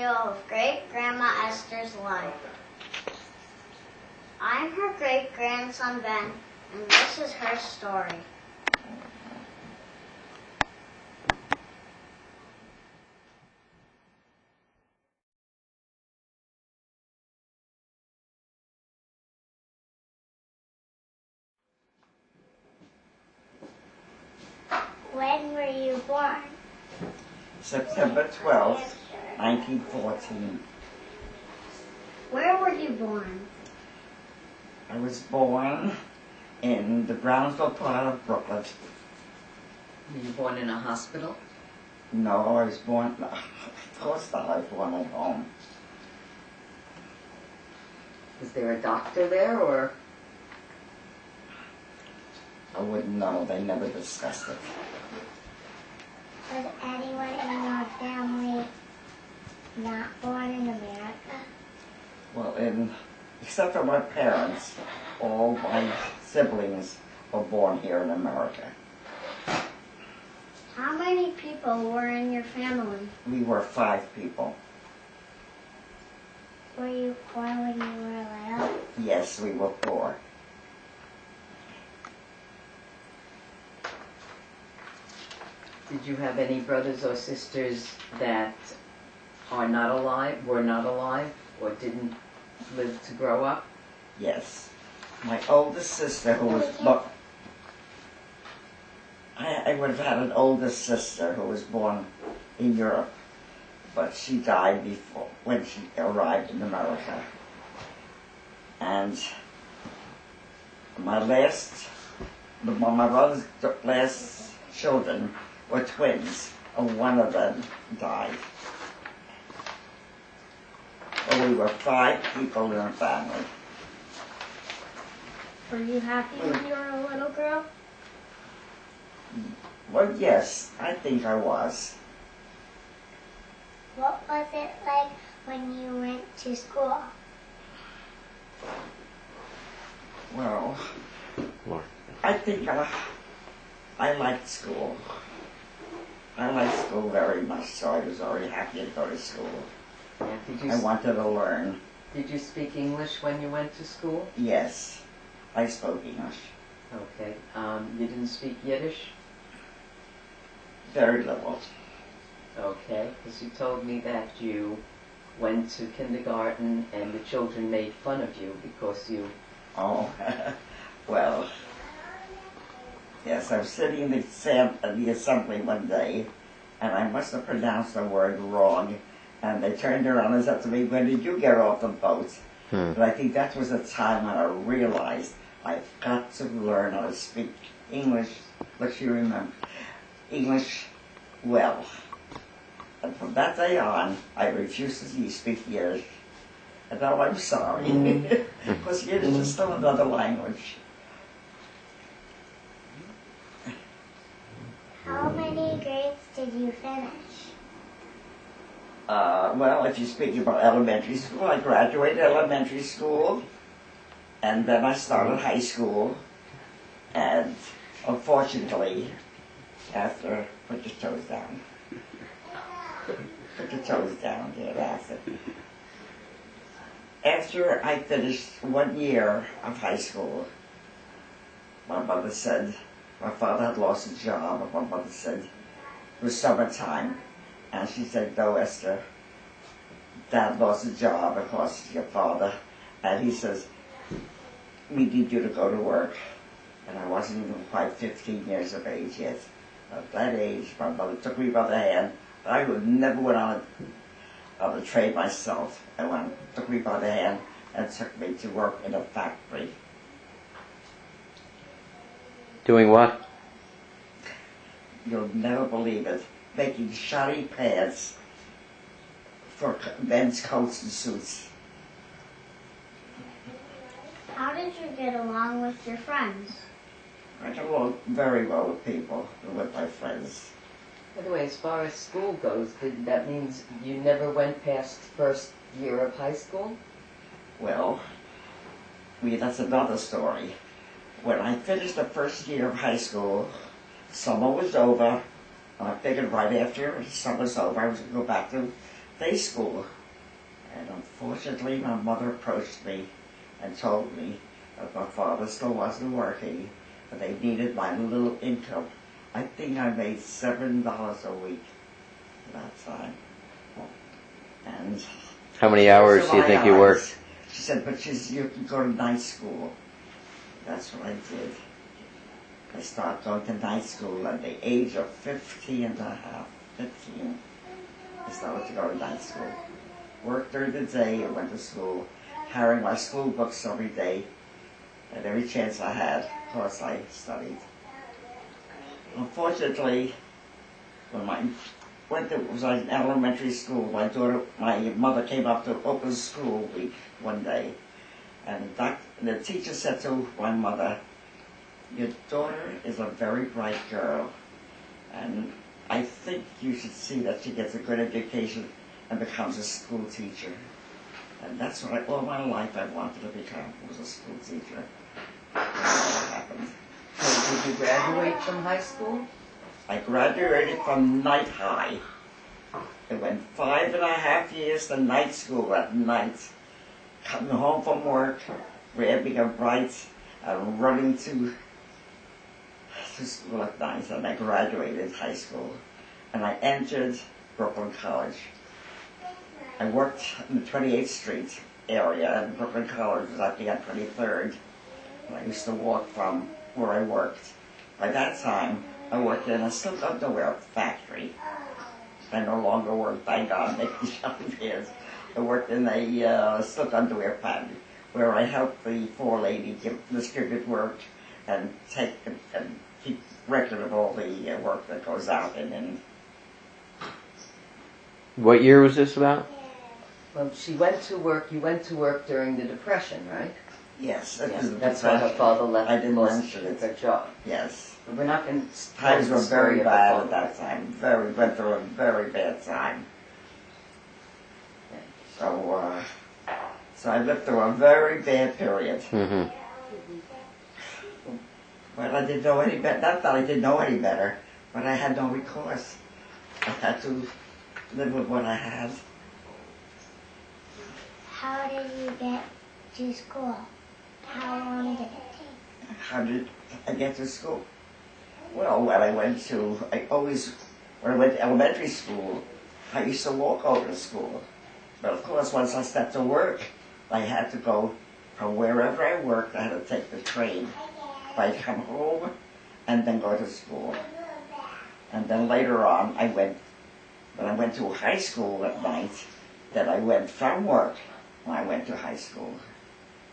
reel of Great-Grandma Esther's life. I'm her great-grandson Ben, and this is her story. When were you born? September 12th, 1914. Where were you born? I was born in the Brownsville part of Brooklyn. Were you born in a hospital? No, I was born, of course not, I was born at home. Was there a doctor there, or? I wouldn't know, they never discussed it. Was anyone in your family not born in America? Well, except for my parents, all my siblings were born here in America. How many people were in your family? We were 5 people. Were you poor when you were little? Yes, we were poor. Did you have any brothers or sisters that are not alive, were not alive, or didn't live to grow up? Yes. My oldest sister, who was... I would have had an older sister who was born in Europe, but she died before, when she arrived in America. And my brother's last children were twins, and one of them died. So we were 5 people in our family. Were you happy when you were a little girl? Well, yes, I think I was. What was it like when you went to school? Well, I think I liked school. I liked school very much, so I was very happy to go to school. Yeah, I wanted to learn. Did you speak English when you went to school? Yes, I spoke English. Okay. You didn't speak Yiddish? Very little. Okay, because you told me that you went to kindergarten and the children made fun of you because you... Oh, well, yes, I was sitting in the assembly one day, and I must have pronounced the word wrong, and they turned around and said to me, "When did you get off the boat?" But I think that was the time when I realized I've got to learn how to speak English, but you remember, English well. And from that day on, I refused to speak Yiddish. And now I'm sorry, because Yiddish is still another language. How many grades did you finish? Well, if you're speaking about elementary school, I graduated elementary school, and then I started high school, and unfortunately, put your toes down. Put your toes down, yeah, that's it. After I finished 1 year of high school, my mother said, my father had lost his job, and my mother said, it was summertime, and she said, "No, Esther, Dad lost his job because of your father," and he says, "We need you to go to work." And I wasn't even quite 15 years of age yet. At that age, my mother took me by the hand. I would never went on a trade myself. And took me by the hand and took me to work in a factory. Doing what? You'll never believe it. Making shoddy pants for men's coats and suits. How did you get along with your friends? I get along very well with people and with my friends. By the way, as far as school goes, that means you never went past first year of high school? Well, that's another story. When I finished the first year of high school, summer was over, and I figured right after summer's over I was going to go back to day school. And unfortunately, my mother approached me and told me that my father still wasn't working, but they needed my little income. I think I made $7 a week at that time. And How many hours do you think you worked? she said, but you can go to night school. That's what I did. I started going to night school at the age of 15 and a half. 15. I started to go to night school. Worked during the day and went to school, carrying my school books every day. And every chance I had, of course, I studied. Unfortunately, when I was in elementary school, my mother came up to open school week one day, and the teacher said to my mother, "Your daughter is a very bright girl, and I think you should see that she gets a good education and becomes a school teacher." And that's what all my life I wanted to become, was a school teacher. That's what happened. So did you graduate from high school? I graduated from night high. I went 5.5 years to night school at night, coming home from work, grabbing a bright, and running to school at night, and I graduated high school. And I entered Brooklyn College. I worked in the 28th Street area, and Brooklyn College was actually on 23rd. And I used to walk from where I worked. By that time, I worked in a silk underwear factory. I no longer work, thank God, making shopping pants. I worked in a silk underwear factory where I helped the forelady distribute work and keep record of all the work that goes out. And What year was this about? Well, you went to work during the Depression, right? yes, That's why her father left I didn't most mention of it. her job. Yes. But we're not going to... Times were very bad at that time. Went through a very bad time. So I lived through a very bad period. Mm-hmm. But I didn't know any better. Not that I didn't know any better, but I had no recourse. I had to live with what I had. How did you get to school? How long did it take? How did I get to school? Well, when I went to elementary school, I used to walk over to school. But of course, once I stepped to work, I had to go from wherever I worked. I had to take the train. I'd come home and then go to school. And then later on, when I went to high school at night, then I went from work when I went to high school.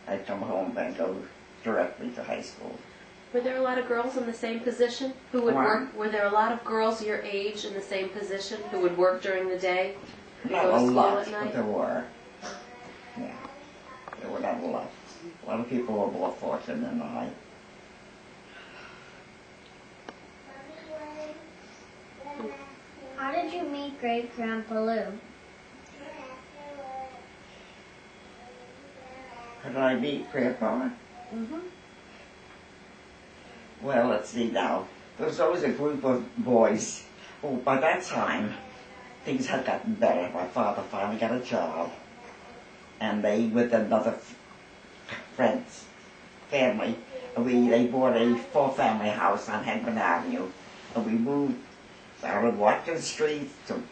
I'd come home and go directly to high school. Were there a lot of girls in the same position who would work? Were there a lot of girls your age in the same position who would work during the day? Not Go to a school lot, at night? but there were. Yeah, there were not a lot. A lot of people were more fortunate than I. How did you meet Great Grandpa Lou? How did I meet Grandpa? Mm-hmm. Well, let's see now. There was always a group of boys. Well, by that time, things had gotten better. My father finally got a job, and they, with another family, they bought a 4-family house on Hegman Avenue, and we moved out of Watkins Street to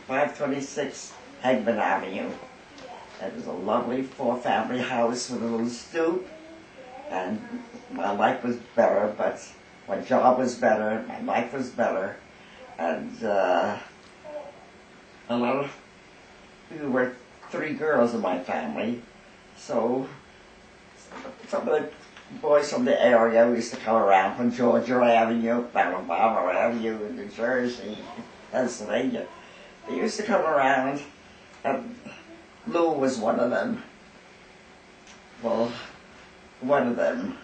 526 Hegman Avenue. It was a lovely 4-family house with a little stoop, and my life was better, but my job was better, my life was better, and we were 3 girls in my family, so some of the boys from the area used to come around from Georgia Avenue, Alabama Avenue, New Jersey, Pennsylvania. They used to come around, and Lou was one of them. Well, one of them